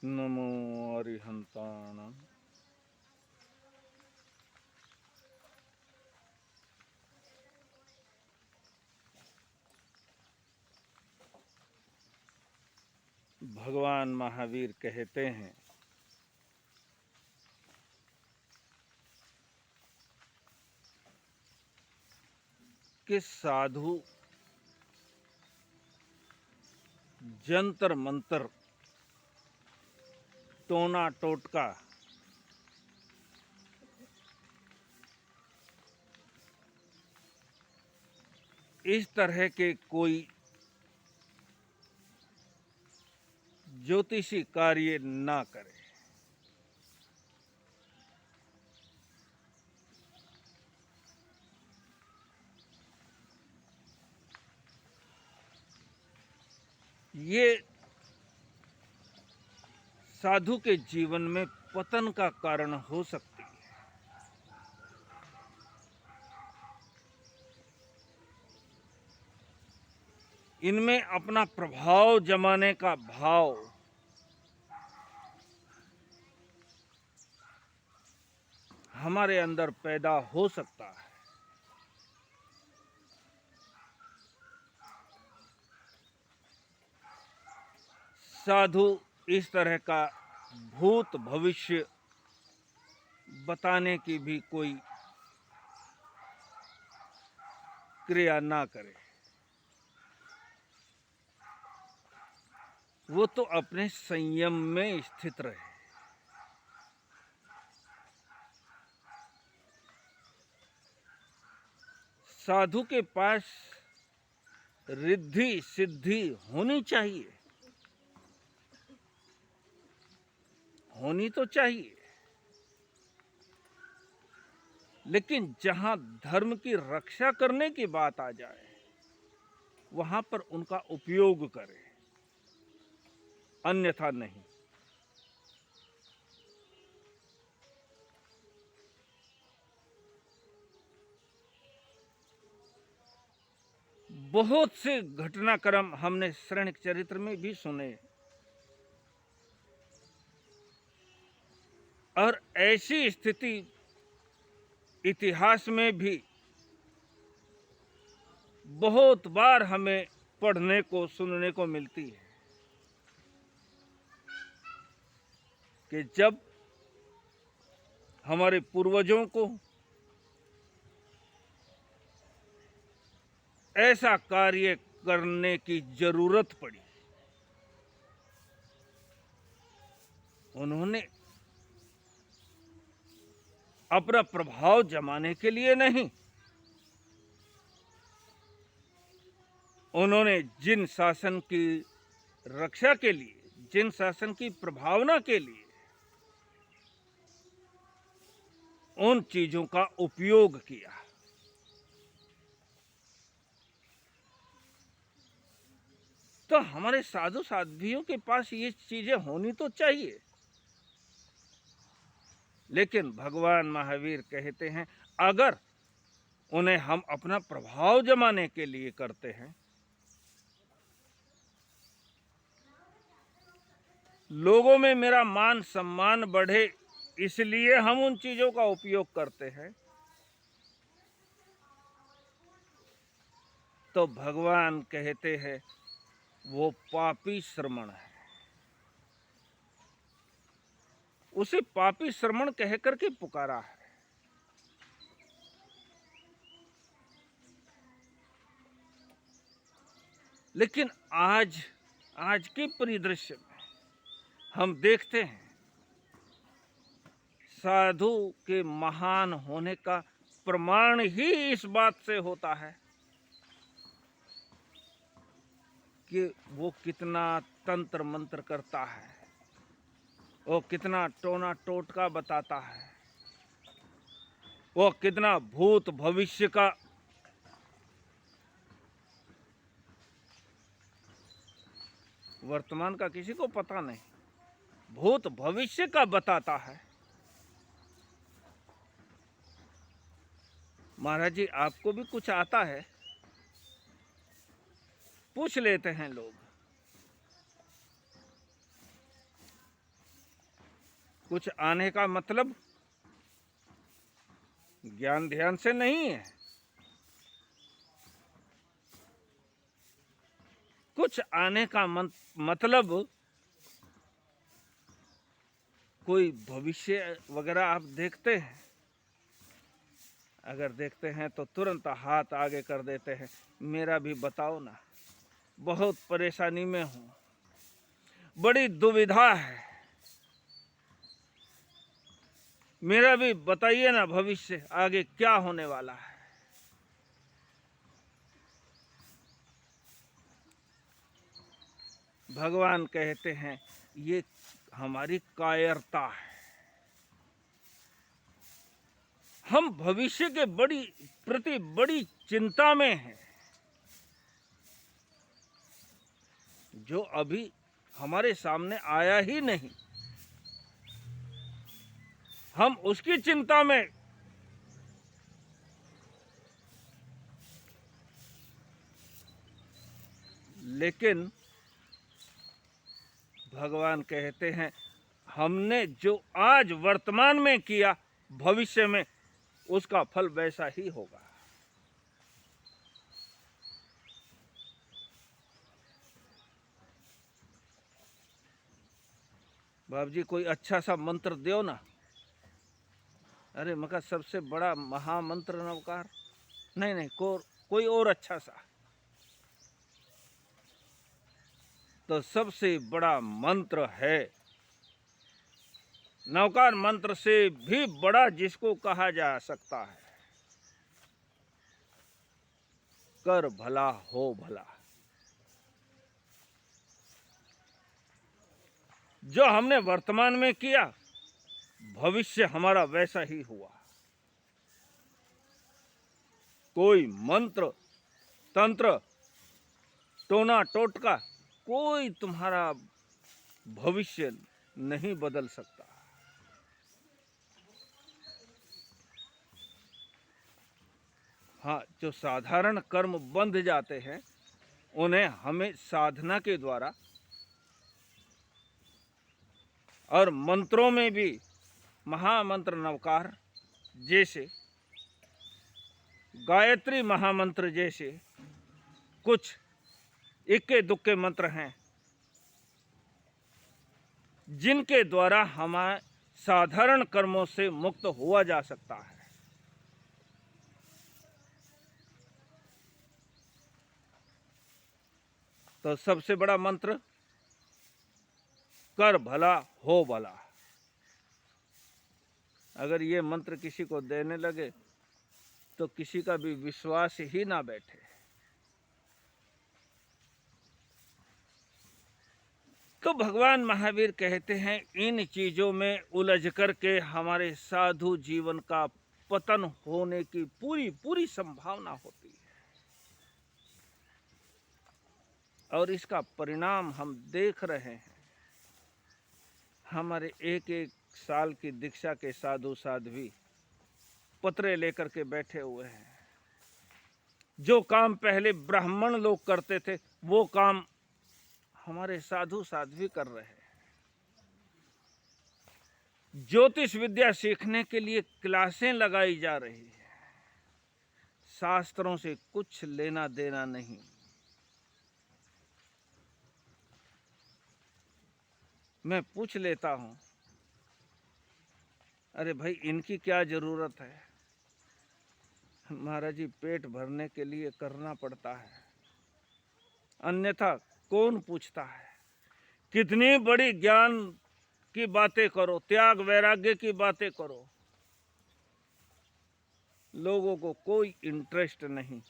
नमो अरिहंताणं। भगवान महावीर कहते हैं कि साधु जंतर मंतर टोना टोटका इस तरह के कोई ज्योतिषी कार्य ना करे। ये साधु के जीवन में पतन का कारण हो सकती है। इनमें अपना प्रभाव जमाने का भाव हमारे अंदर पैदा हो सकता है। साधु इस तरह का भूत भविष्य बताने की भी कोई क्रिया ना करे। वो तो अपने संयम में स्थित रहे। साधु के पास रिद्धि सिद्धि होनी चाहिए, होनी तो चाहिए, लेकिन जहां धर्म की रक्षा करने की बात आ जाए वहां पर उनका उपयोग करे, अन्यथा नहीं। बहुत से घटनाक्रम हमने शरणिक चरित्र में भी सुने, और ऐसी स्थिति इतिहास में भी बहुत बार हमें पढ़ने को सुनने को मिलती है कि जब हमारे पूर्वजों को ऐसा कार्य करने की जरूरत पड़ी, उन्होंने अपना प्रभाव जमाने के लिए नहीं, उन्होंने जिन शासन की रक्षा के लिए, जिन शासन की प्रभावना के लिए उन चीजों का उपयोग किया। तो हमारे साधु साध्वियों के पास ये चीजें होनी तो चाहिए, लेकिन भगवान महावीर कहते हैं अगर उन्हें हम अपना प्रभाव जमाने के लिए करते हैं, लोगों में मेरा मान सम्मान बढ़े इसलिए हम उन चीजों का उपयोग करते हैं, तो भगवान कहते हैं वो पापी श्रमण है। उसे पापी श्रमण कह करके पुकारा है। लेकिन आज के परिदृश्य में हम देखते हैं साधु के महान होने का प्रमाण ही इस बात से होता है कि वो कितना तंत्र मंत्र करता है, वो कितना टोना टोटका बताता है, वो कितना भूत भविष्य का वर्तमान का किसी को पता नहीं, भूत भविष्य का बताता है। महाराज जी आपको भी कुछ आता है? पूछ लेते हैं लोग। कुछ आने का मतलब ज्ञान ध्यान से नहीं है। कुछ आने का मतलब कोई भविष्य वगैरह आप देखते हैं? अगर देखते हैं तो तुरंत हाथ आगे कर देते हैं, मेरा भी बताओ ना, बहुत परेशानी में हूँ, बड़ी दुविधा है, मेरा भी बताइए ना भविष्य आगे क्या होने वाला है। भगवान कहते हैं ये हमारी कायरता है। हम भविष्य के प्रति बड़ी चिंता में हैं, जो अभी हमारे सामने आया ही नहीं, हम उसकी चिंता में लेकिन भगवान कहते हैं हमने जो आज वर्तमान में किया, भविष्य में उसका फल वैसा ही होगा। बाप जी कोई अच्छा सा मंत्र दो ना। अरे मगर सबसे बड़ा महामंत्र नवकार, नहीं कोई और अच्छा सा। तो सबसे बड़ा मंत्र है, नवकार मंत्र से भी बड़ा जिसको कहा जा सकता है, कर भला हो भला। जो हमने वर्तमान में किया, भविष्य हमारा वैसा ही हुआ। कोई मंत्र तंत्र टोना टोटका कोई तुम्हारा भविष्य नहीं बदल सकता। हाँ, जो साधारण कर्म बंध जाते हैं उन्हें हमें साधना के द्वारा और मंत्रों में भी महामंत्र नवकार जैसे गायत्री महामंत्र जैसे कुछ इक्के दुक्के मंत्र हैं जिनके द्वारा हमारे साधारण कर्मों से मुक्त हुआ जा सकता है। तो सबसे बड़ा मंत्र कर भला हो भला। अगर ये मंत्र किसी को देने लगे तो किसी का भी विश्वास ही ना बैठे। तो भगवान महावीर कहते हैं इन चीजों में उलझ करके हमारे साधु जीवन का पतन होने की पूरी पूरी संभावना होती है, और इसका परिणाम हम देख रहे हैं। हमारे एक एक साल की दीक्षा के साधु साध्वी पत्रे लेकर के बैठे हुए हैं। जो काम पहले ब्राह्मण लोग करते थे वो काम हमारे साधु साध्वी कर रहे हैं। ज्योतिष विद्या सीखने के लिए क्लासें लगाई जा रही है, शास्त्रों से कुछ लेना देना नहीं। मैं पूछ लेता हूं, अरे भाई इनकी क्या जरूरत है? महाराज जी पेट भरने के लिए करना पड़ता है, अन्यथा कौन पूछता है? कितनी बड़ी ज्ञान की बातें करो, त्याग वैराग्य की बातें करो, लोगों को कोई इंटरेस्ट नहीं।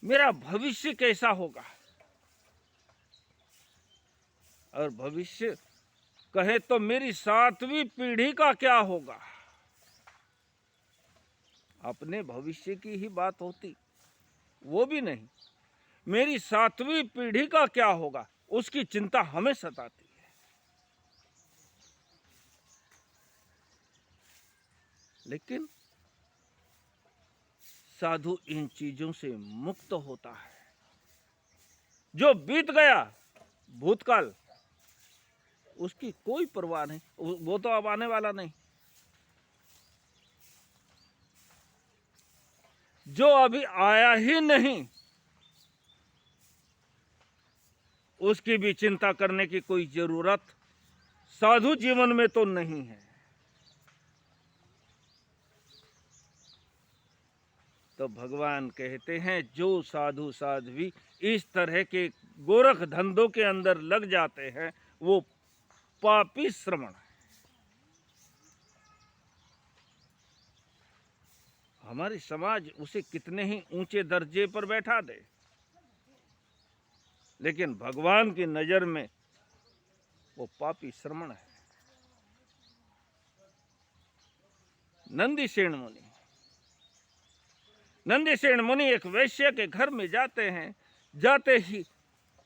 मेरा भविष्य कैसा होगा, और भविष्य कहे तो मेरी 7वीं पीढ़ी का क्या होगा। अपने भविष्य की ही बात होती, वो भी नहीं, मेरी 7वीं पीढ़ी का क्या होगा उसकी चिंता हमें सताती है। लेकिन साधु इन चीजों से मुक्त होता है। जो बीत गया भूतकाल उसकी कोई परवाह नहीं, वो तो अब आने वाला नहीं। जो अभी आया ही नहीं उसकी भी चिंता करने की कोई जरूरत साधु जीवन में तो नहीं है। तो भगवान कहते हैं जो साधु साध्वी इस तरह के गोरख धंधों के अंदर लग जाते हैं वो पापी श्रमण है। हमारी समाज उसे कितने ही ऊंचे दर्जे पर बैठा दे, लेकिन भगवान की नजर में वो पापी श्रमण है। नंदीसेन मुनि एक वैश्य के घर में जाते हैं। जाते ही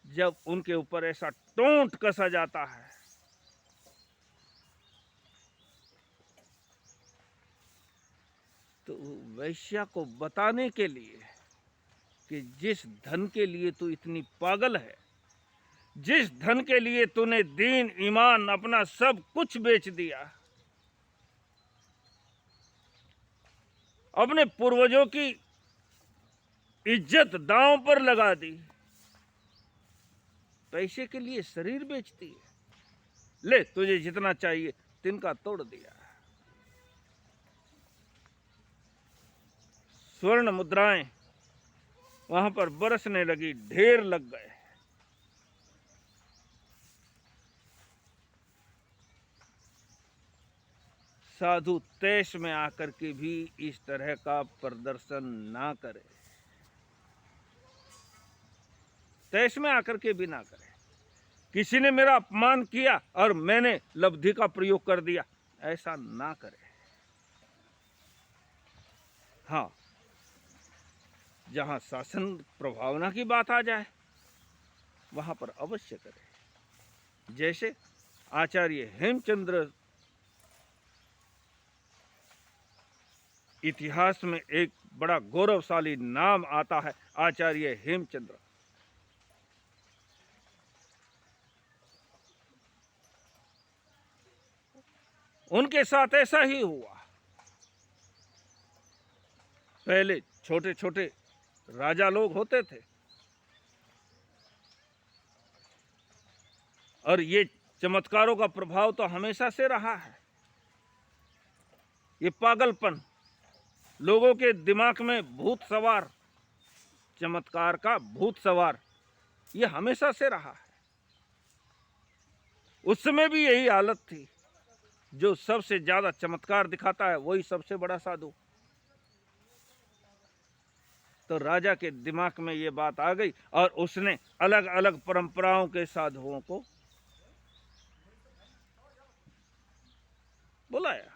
जब उनके ऊपर ऐसा टोंट कसा जाता है तो वैश्या को बताने के लिए कि जिस धन के लिए तू इतनी पागल है, जिस धन के लिए तूने दीन ईमान अपना सब कुछ बेच दिया, अपने पूर्वजों की इज्जत दांव पर लगा दी, पैसे के लिए शरीर बेचती है, ले तुझे जितना चाहिए तिनका तोड़ दिया। स्वर्ण मुद्राएं वहां पर बरसने लगी, ढेर लग गए। साधु तेज में आकर के भी इस तरह का प्रदर्शन ना करे, तेज में आकर के भी ना करे। किसी ने मेरा अपमान किया और मैंने लब्धि का प्रयोग कर दिया, ऐसा ना करे। हाँ, जहां शासन प्रभावना की बात आ जाए वहां पर अवश्य करे। जैसे आचार्य हेमचंद्र, इतिहास में एक बड़ा गौरवशाली नाम आता है, आचार्य हेमचंद्र। उनके साथ ऐसा ही हुआ। पहले छोटे छोटे राजा लोग होते थे और ये चमत्कारों का प्रभाव तो हमेशा से रहा है। ये पागलपन, लोगों के दिमाग में भूत सवार, चमत्कार का भूत सवार, ये हमेशा से रहा है। उस समय भी यही हालत थी। जो सबसे ज्यादा चमत्कार दिखाता है वही सबसे बड़ा साधु। तो राजा के दिमाग में ये बात आ गई और उसने अलग अलग परंपराओं के साधुओं को बुलाया।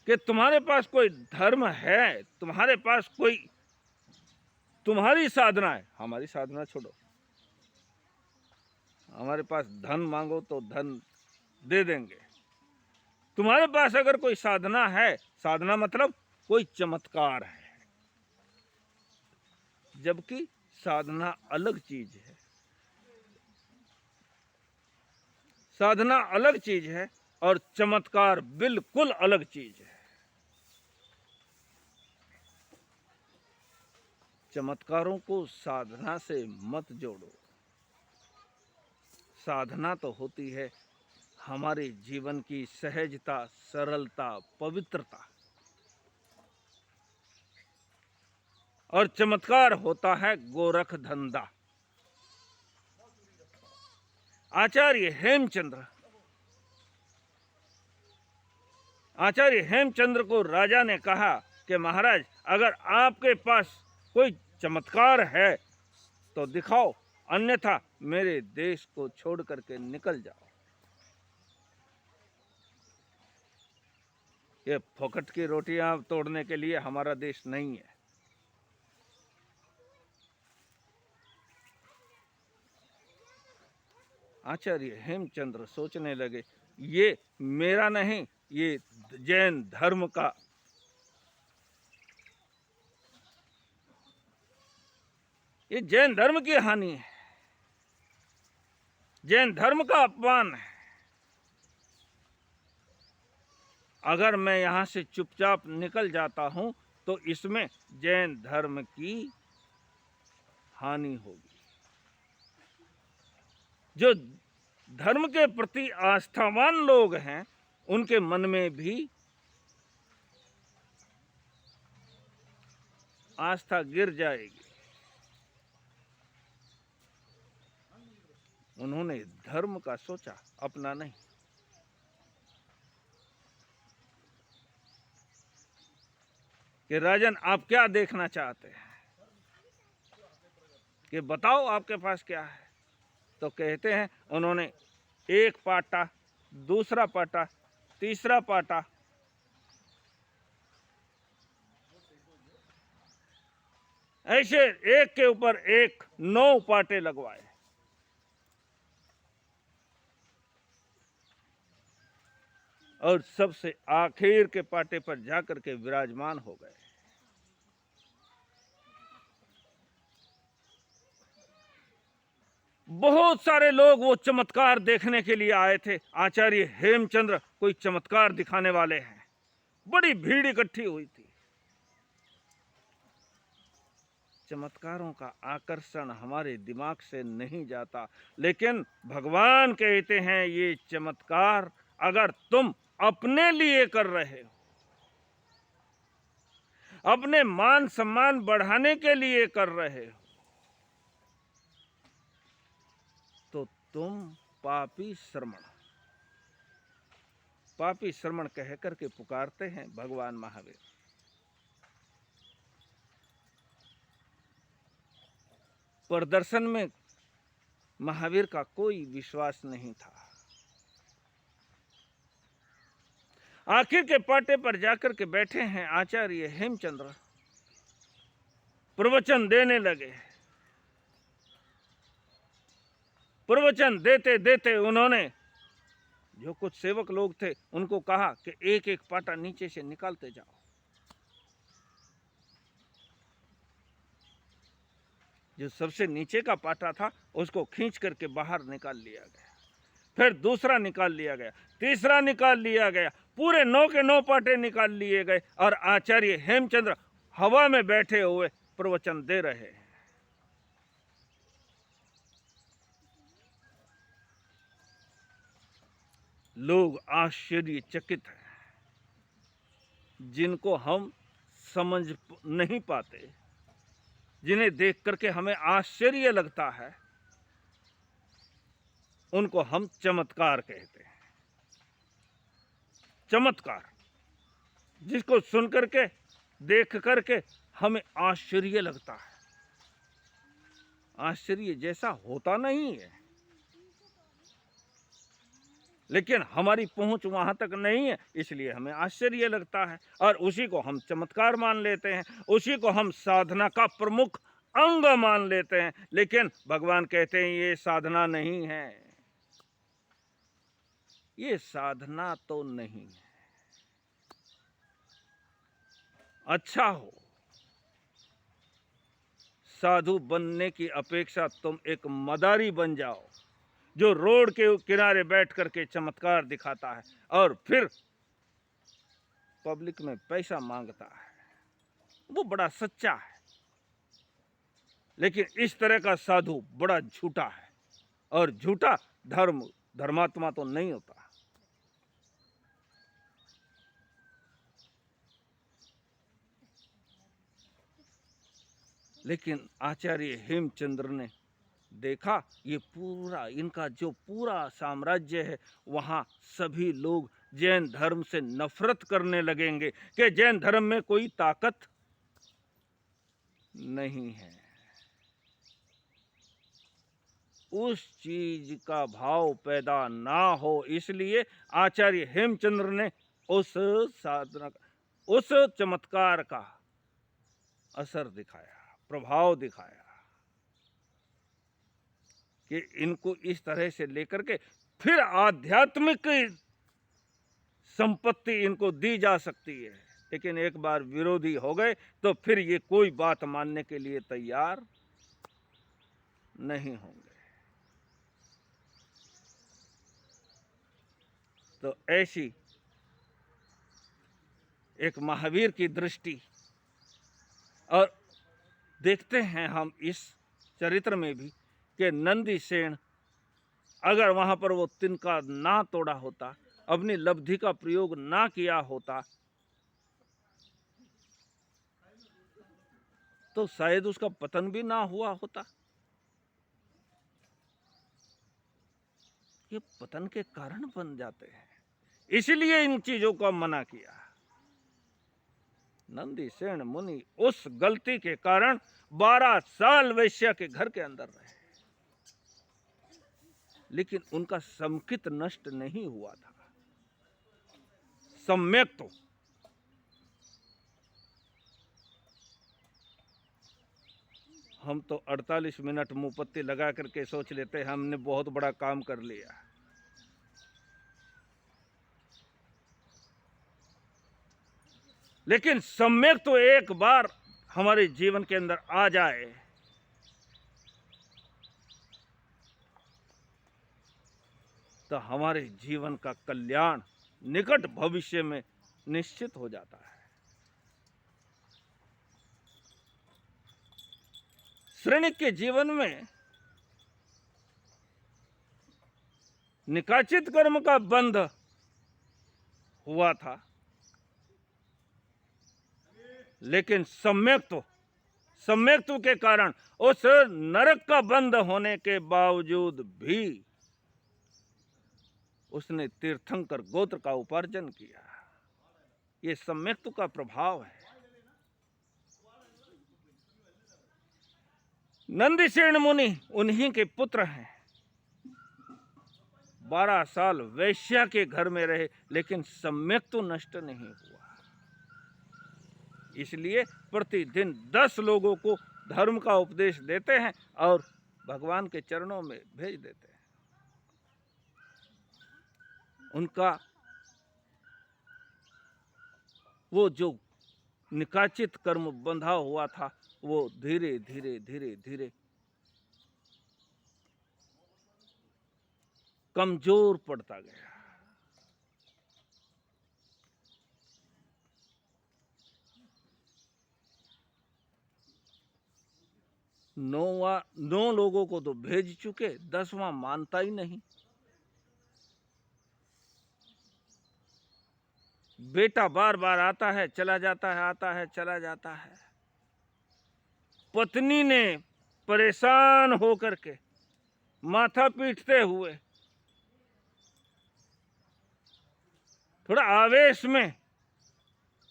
कि तुम्हारे पास कोई धर्म है, तुम्हारे पास कोई तुम्हारी साधना है, हमारी साधना छोड़ो। हमारे पास धन मांगो तो धन दे देंगे। तुम्हारे पास अगर कोई साधना है, साधना मतलब कोई चमत्कार है, जबकि साधना अलग चीज है। साधना अलग चीज है और चमत्कार बिल्कुल अलग चीज है। चमत्कारों को साधना से मत जोड़ो। साधना तो होती है हमारे जीवन की सहजता, सरलता, पवित्रता, और चमत्कार होता है गोरख धंधा। आचार्य हेमचंद्र को राजा ने कहा कि महाराज, अगर आपके पास कोई चमत्कार है तो दिखाओ, अन्यथा मेरे देश को छोड़ करके निकल जाओ। ये फोकट की रोटियां तोड़ने के लिए हमारा देश नहीं है। आचार्य हेमचंद्र सोचने लगे, ये मेरा नहीं, ये जैन धर्म का ये जैन धर्म की हानि है, जैन धर्म का अपमान है। अगर मैं यहां से चुपचाप निकल जाता हूं तो इसमें जैन धर्म की हानि होगी। जो धर्म के प्रति आस्थावान लोग हैं उनके मन में भी आस्था गिर जाएगी। उन्होंने धर्म का सोचा, अपना नहीं। कि राजन आप क्या देखना चाहते हैं, कि बताओ आपके पास क्या है। तो कहते हैं उन्होंने एक पाटा, दूसरा पाटा, तीसरा पाटा, ऐसे एक के ऊपर एक 9 पाटे लगवाए। और सबसे आखिर के पाटे पर जाकर के विराजमान हो गए। बहुत सारे लोग वो चमत्कार देखने के लिए आए थे। आचार्य हेमचंद्र कोई चमत्कार दिखाने वाले हैं। बड़ी भीड़ इकट्ठी हुई थी। चमत्कारों का आकर्षण हमारे दिमाग से नहीं जाता, लेकिन भगवान कहते हैं ये चमत्कार अगर तुम अपने लिए कर रहे हो, अपने मान सम्मान बढ़ाने के लिए कर रहे हो, तो तुम पापी श्रमण, पापी श्रमण कह करके पुकारते हैं भगवान महावीर। प्रदर्शन में महावीर का कोई विश्वास नहीं था। आखिर के पाटे पर जाकर के बैठे हैं आचार्य हेमचंद्र, प्रवचन देने लगे। प्रवचन देते देते उन्होंने जो कुछ सेवक लोग थे उनको कहा कि एक एक पाटा नीचे से निकालते जाओ। जो सबसे नीचे का पाटा था उसको खींच करके बाहर निकाल लिया गया, फिर दूसरा निकाल लिया गया, तीसरा निकाल लिया गया, पूरे 9 के 9 पाटे निकाल लिए गए। और आचार्य हेमचंद्र हवा में बैठे हुए प्रवचन दे रहे हैं। लोग आश्चर्यचकित हैं, जिनको हम समझ नहीं पाते, जिन्हें देख करके हमें आश्चर्य लगता है, उनको हम चमत्कार कहते हैं। चमत्कार जिसको सुन करके, देख करके हमें आश्चर्य लगता है, आश्चर्य जैसा होता नहीं है, लेकिन हमारी पहुंच वहां तक नहीं है, इसलिए हमें आश्चर्य लगता है और उसी को हम चमत्कार मान लेते हैं, उसी को हम साधना का प्रमुख अंग मान लेते हैं। लेकिन भगवान कहते हैं ये साधना नहीं है, ये साधना तो नहीं है। अच्छा हो, साधु बनने की अपेक्षा तुम एक मदारी बन जाओ जो रोड के किनारे बैठ करके चमत्कार दिखाता है और फिर पब्लिक में पैसा मांगता है। वो बड़ा सच्चा है, लेकिन इस तरह का साधु बड़ा झूठा है, और झूठा धर्मात्मा तो नहीं होता। लेकिन आचार्य हेमचंद्र ने देखा ये पूरा इनका जो पूरा साम्राज्य है, वहां सभी लोग जैन धर्म से नफरत करने लगेंगे कि जैन धर्म में कोई ताकत नहीं है। उस चीज का भाव पैदा ना हो, इसलिए आचार्य हेमचंद्र ने उस साधना, उस चमत्कार का असर दिखाया, प्रभाव दिखाया कि इनको इस तरह से लेकर के फिर आध्यात्मिक संपत्ति इनको दी जा सकती है। लेकिन एक बार विरोधी हो गए तो फिर ये कोई बात मानने के लिए तैयार नहीं होंगे। तो ऐसी एक महावीर की दृष्टि, और देखते हैं हम इस चरित्र में भी कि नंदीसेन अगर वहां पर वो तिनका ना तोड़ा होता, अपनी लब्धि का प्रयोग ना किया होता, तो शायद उसका पतन भी ना हुआ होता। ये पतन के कारण बन जाते हैं, इसलिए इन चीजों को मना किया। नंदीसेन मुनि उस गलती के कारण 12 साल वैश्या के घर के अंदर रहे, लेकिन उनका समकित नष्ट नहीं हुआ था। सम्यक तो हम तो 48 मिनट मुंहपत्ती लगा करके सोच लेते हैं हमने बहुत बड़ा काम कर लिया। लेकिन सम्यक तो एक बार हमारे जीवन के अंदर आ जाए तो हमारे जीवन का कल्याण निकट भविष्य में निश्चित हो जाता है। श्रेणिक के जीवन में निकाचित कर्म का बंध हुआ था, लेकिन सम्यक्त्व के कारण उस नरक का बंध होने के बावजूद भी उसने तीर्थंकर गोत्र का उपार्जन किया। ये सम्यक्त्व का प्रभाव है। नंदीसेन मुनि उन्हीं के पुत्र हैं। 12 साल वैश्या के घर में रहे, लेकिन सम्यक्त्व नष्ट नहीं हुआ। इसलिए प्रतिदिन 10 लोगों को धर्म का उपदेश देते हैं और भगवान के चरणों में भेज देते हैं। उनका वो जो निकाचित कर्म बंधा हुआ था, वो धीरे धीरे धीरे धीरे कमजोर पड़ता गया। नौ लोगों को तो भेज चुके, 10वां मानता ही नहीं। बेटा बार बार आता है चला जाता है, आता है चला जाता है। पत्नी ने परेशान होकर के माथा पीटते हुए थोड़ा आवेश में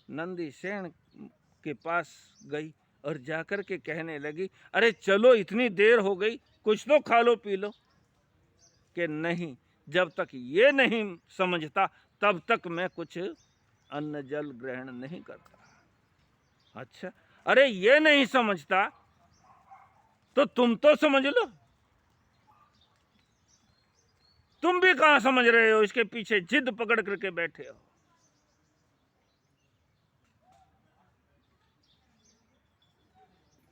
नंदीसेन के पास गई और जाकर के कहने लगी, अरे चलो इतनी देर हो गई, कुछ तो खा लो पी लो। कि नहीं, जब तक ये नहीं समझता तब तक मैं कुछ अन्न जल ग्रहण नहीं करता। अच्छा, अरे ये नहीं समझता तो तुम तो समझ लो। तुम भी कहां समझ रहे हो, इसके पीछे जिद पकड़ करके बैठे हो।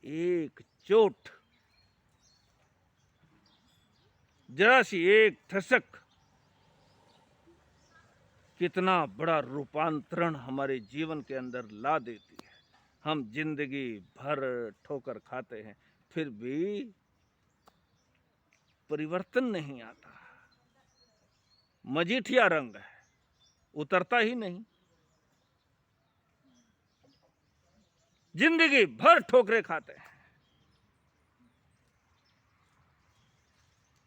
एक चोट, जरा सी एक ठसक कितना बड़ा रूपांतरण हमारे जीवन के अंदर ला देती है। हम जिंदगी भर ठोकर खाते हैं, फिर भी परिवर्तन नहीं आता। मजीठिया रंग है, उतरता ही नहीं। जिंदगी भर ठोकरे खाते हैं।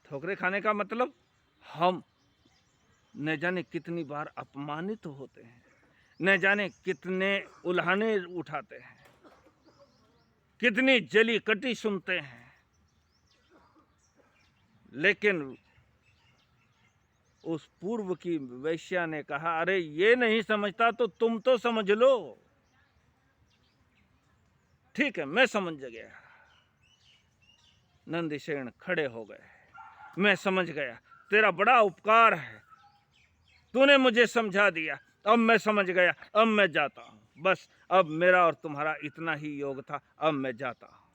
ठोकरे खाने का मतलब हम न जाने कितनी बार अपमानित होते हैं, न जाने कितने उल्हाने उठाते हैं, कितनी जली कटी सुनते हैं, लेकिन उस पूर्व की वैश्या ने कहा, अरे ये नहीं समझता तो तुम तो समझ लो। ठीक है, मैं समझ गया। नंदीसेन खड़े हो गए। मैं समझ गया, तेरा बड़ा उपकार है, तूने मुझे समझा दिया, अब मैं समझ गया, अब मैं जाता हूं। बस अब मेरा और तुम्हारा इतना ही योग था, अब मैं जाता हूं।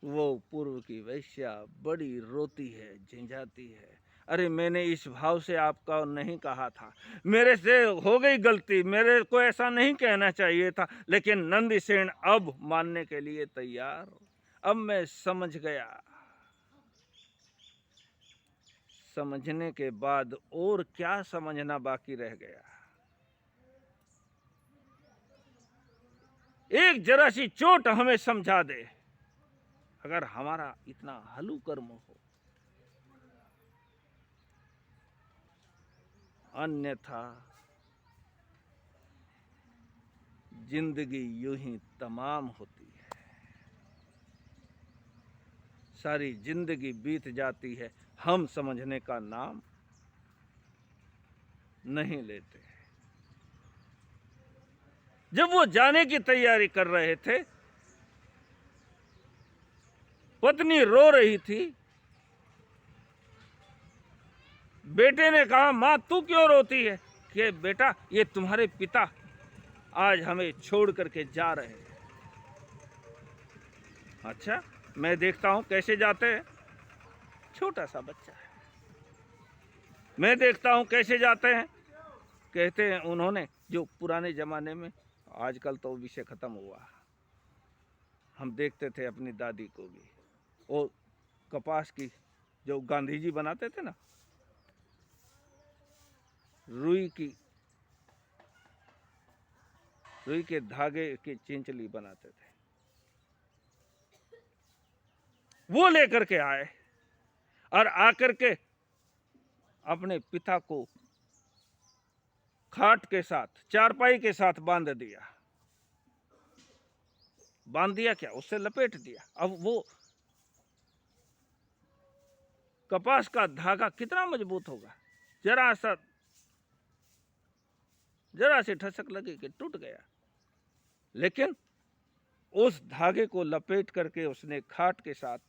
वो पूर्व की वैश्या बड़ी रोती है, झिंझाती है। अरे मैंने इस भाव से आपका नहीं कहा था, मेरे से हो गई गलती, मेरे को ऐसा नहीं कहना चाहिए था। लेकिन नंदीसेन अब मानने के लिए तैयार। अब मैं समझ गया। समझने के बाद और क्या समझना बाकी रह गया। एक जरा सी चोट हमें समझा दे, अगर हमारा इतना हलू कर्म हो, अन्यथा जिंदगी यूं ही तमाम होती है। सारी जिंदगी बीत जाती है, हम समझने का नाम नहीं लेते। जब वो जाने की तैयारी कर रहे थे, पत्नी रो रही थी। बेटे ने कहा, मां तू क्यों रोती है? कि बेटा, ये तुम्हारे पिता आज हमें छोड़ करके जा रहे हैं। अच्छा, मैं देखता हूं कैसे जाते हैं। छोटा सा बच्चा है, मैं देखता हूं कैसे जाते हैं। कहते हैं उन्होंने, जो पुराने जमाने में, आजकल तो विषय खत्म हुआ, हम देखते थे अपनी दादी को भी, वो कपास की जो गांधी जी बनाते थे ना, रुई के धागे की चिंचली बनाते थे, वो लेकर के आए और आकर के अपने पिता को खाट के साथ, चारपाई के साथ बांध दिया। बांध दिया क्या, उससे लपेट दिया। अब वो कपास का धागा कितना मजबूत होगा, जरा सी ठसक लगी कि टूट गया। लेकिन उस धागे को लपेट करके उसने खाट के साथ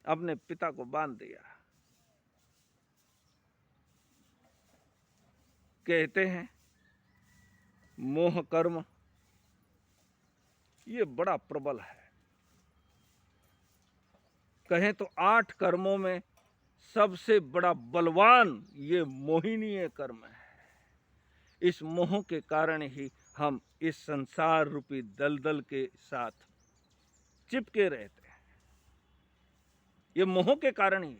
अपने पिता को बांध दिया। कहते हैं मोह कर्म ये बड़ा प्रबल है। कहें तो 8 कर्मों में सबसे बड़ा बलवान ये मोहिनीय कर्म है। इस मोह के कारण ही हम इस संसार रूपी दलदल के साथ चिपके रहते हैं। ये मोह के कारण ही है।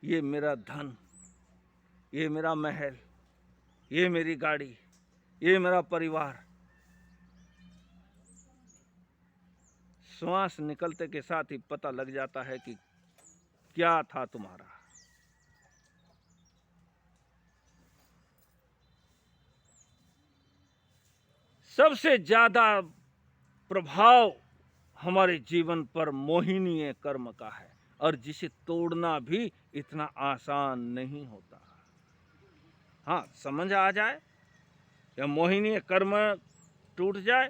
ये मेरा धन, ये मेरा महल, ये मेरी गाड़ी, ये मेरा परिवार, श्वास निकलते के साथ ही पता लग जाता है कि क्या था तुम्हारा। सबसे ज्यादा प्रभाव हमारे जीवन पर मोहिनीय कर्म का है, और जिसे तोड़ना भी इतना आसान नहीं होता। हाँ, समझ आ जाए या मोहिनीय कर्म टूट जाए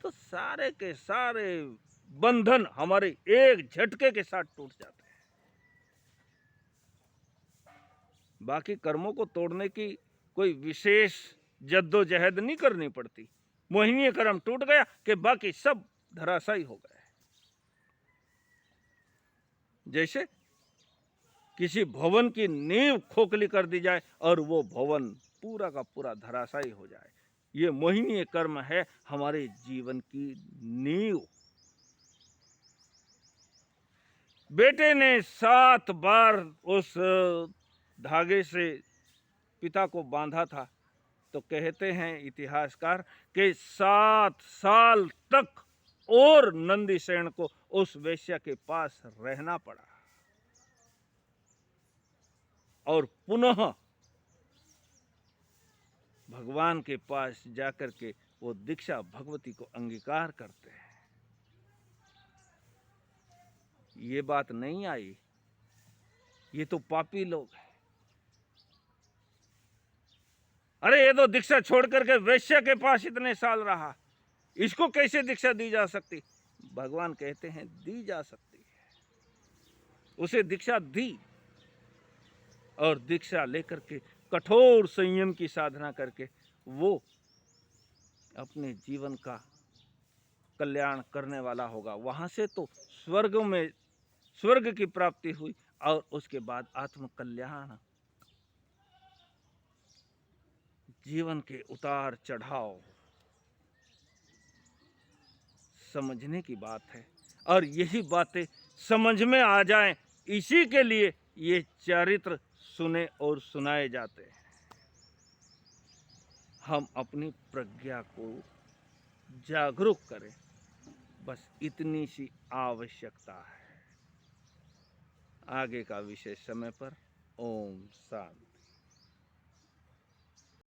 तो सारे के सारे बंधन हमारे एक झटके के साथ टूट जाते हैं। बाकी कर्मों को तोड़ने की कोई विशेष जद्दोजहद नहीं करनी पड़ती। मोहिनीय कर्म टूट गया कि बाकी सब धराशायी हो गए। जैसे किसी भवन की नींव खोखली कर दी जाए और वो भवन पूरा का पूरा धराशायी हो जाए। ये मोहिनीय कर्म है हमारे जीवन की नींव। बेटे ने 7 बार उस धागे से पिता को बांधा था, तो कहते हैं इतिहासकार कि 7 साल तक और नंदीसेन को उस वेश्या के पास रहना पड़ा, और पुनः भगवान के पास जाकर के वो दीक्षा भगवती को अंगीकार करते हैं। ये बात नहीं आई, ये तो पापी लोग हैं। अरे ये तो दीक्षा छोड़ करके वैश्य के पास इतने साल रहा, इसको कैसे दीक्षा दी जा सकती? भगवान कहते हैं दी जा सकती है। उसे दीक्षा दी, और दीक्षा लेकर के कठोर संयम की साधना करके वो अपने जीवन का कल्याण करने वाला होगा। वहाँ से तो स्वर्ग की प्राप्ति हुई और उसके बाद आत्म कल्याण। जीवन के उतार चढ़ाव समझने की बात है और यही बातें समझ में आ जाएं, इसी के लिए ये चरित्र सुने और सुनाए जाते हैं। हम अपनी प्रज्ञा को जागरूक करें, बस इतनी सी आवश्यकता है। आगे का विषय समय पर। ओम शांति।